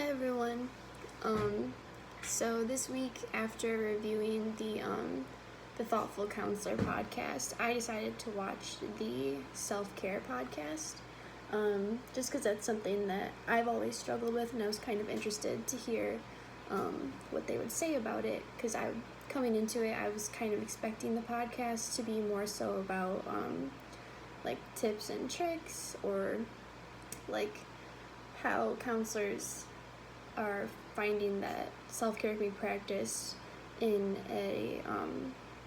Hi everyone. So this week, after reviewing the Thoughtful Counselor podcast, I decided to watch the self-care podcast. Just because that's something that I've always struggled with, and I was kind of interested to hear what they would say about it. Because coming into it, I was kind of expecting the podcast to be more so about like tips and tricks, or like how counselors are finding that self-care can be practiced in a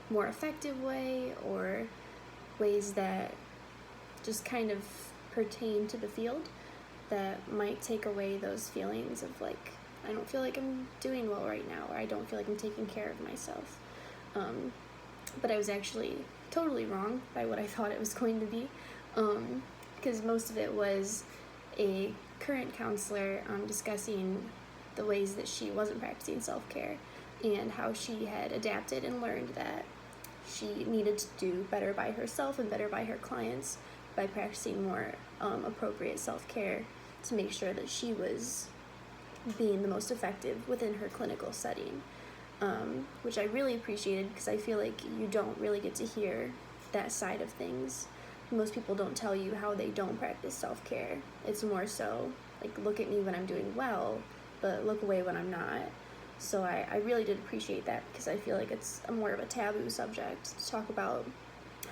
more effective way, or ways that just kind of pertain to the field that might take away those feelings of like, I don't feel like I'm doing well right now, or I don't feel like I'm taking care of myself. But I was actually totally wrong by what I thought it was going to be, because most of it was a current counselor discussing the ways that she wasn't practicing self-care and how she had adapted and learned that she needed to do better by herself and better by her clients by practicing more appropriate self-care to make sure that she was being the most effective within her clinical setting, which I really appreciated, because I feel like you don't really get to hear that side of things. Most people don't tell you how they don't practice self-care. It's more so like, look at me when I'm doing well, but look away when I'm not. So I really did appreciate that, because I feel like it's a more of a taboo subject to talk about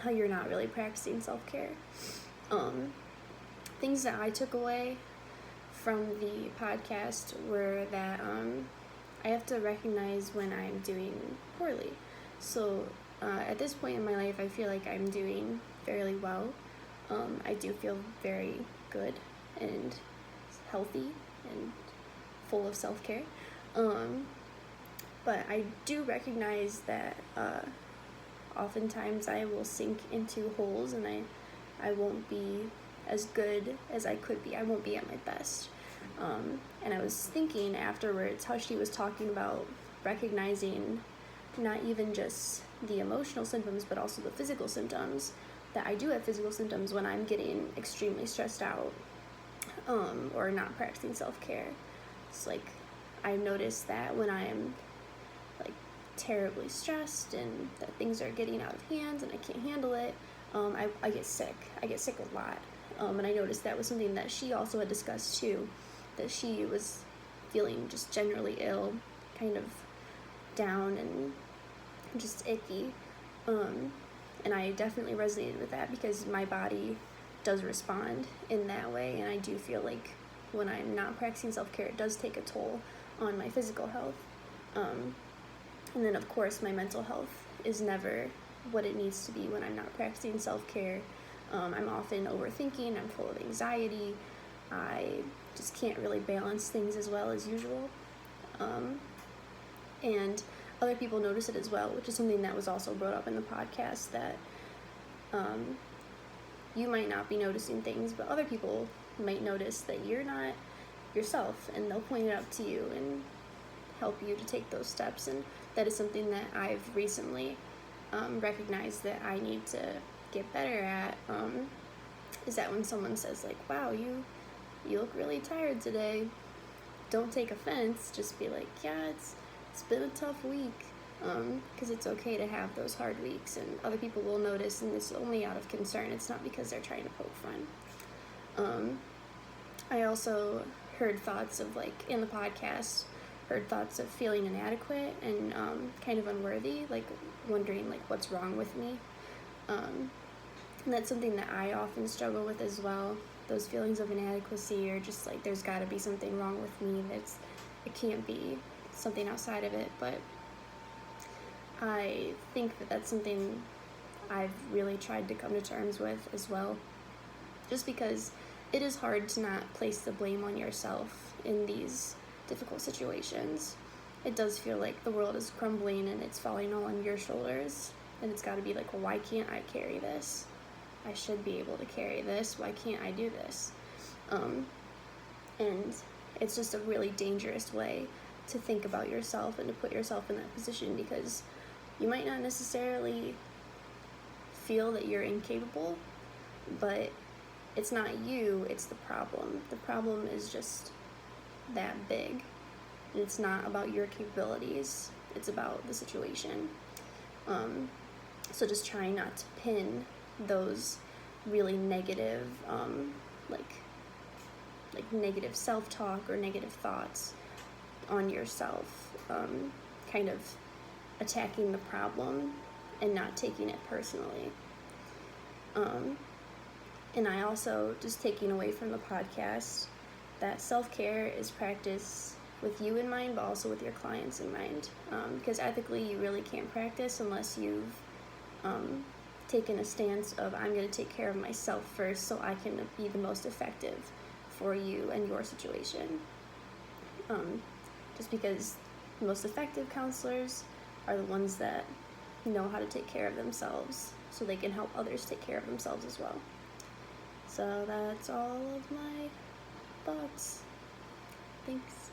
how you're not really practicing self-care. Things that I took away from the podcast were that I have to recognize when I'm doing poorly. So at this point in my life, I feel like I'm doing fairly well. I do feel very good and healthy and full of self-care. But I do recognize that oftentimes I will sink into holes, and I won't be as good as I could be. I won't be at my best. And I was thinking afterwards how she was talking about recognizing not even just the emotional symptoms, but also the physical symptoms, that I do have physical symptoms when I'm getting extremely stressed out, or not practicing self-care. It's like, I noticed that when I am like terribly stressed and that things are getting out of hand and I can't handle it, I get sick. I get sick a lot. And I noticed that was something that she also had discussed too, that she was feeling just generally ill, kind of down and just icky. And I definitely resonated with that, because my body does respond in that way, and I do feel like when I'm not practicing self-care, it does take a toll on my physical health. And then of course my mental health is never what it needs to be when I'm not practicing self-care. I'm often overthinking, I'm full of anxiety, I just can't really balance things as well as usual. And other people notice it as well, which is something that was also brought up in the podcast, that you might not be noticing things, but other people might notice that you're not yourself, and they'll point it out to you and help you to take those steps. And that is something that I've recently recognized that I need to get better at, is that when someone says like, wow, you look really tired today, don't take offense, just be like, yeah, it's been a tough week, because it's okay to have those hard weeks, and other people will notice, and it's only out of concern. It's not because they're trying to poke fun. I also heard thoughts of, like, in the podcast, heard thoughts of feeling inadequate and kind of unworthy, like wondering like what's wrong with me. And that's something that I often struggle with as well. Those feelings of inadequacy, or just like there's got to be something wrong with me. It can't be something outside of it. But I think that that's something I've really tried to come to terms with as well, just because it is hard to not place the blame on yourself in these difficult situations. It does feel like the world is crumbling and it's falling all on your shoulders, and it's got to be like, well, why can't I carry this? I should be able to carry this. Why can't I do this? And it's just a really dangerous way to think about yourself and to put yourself in that position, because you might not necessarily feel that you're incapable, but it's not you, it's the problem. The problem is just that big. It's not about your capabilities, it's about the situation. So just trying not to pin those really negative, like negative self-talk or negative thoughts on yourself, kind of attacking the problem and not taking it personally. And I also, just taking away from the podcast, that self-care is practiced with you in mind, but also with your clients in mind. Because ethically, you really can't practice unless you've taken a stance of, I'm going to take care of myself first so I can be the most effective for you and your situation. Just because the most effective counselors are the ones that know how to take care of themselves so they can help others take care of themselves as well. So that's all of my thoughts. Thanks.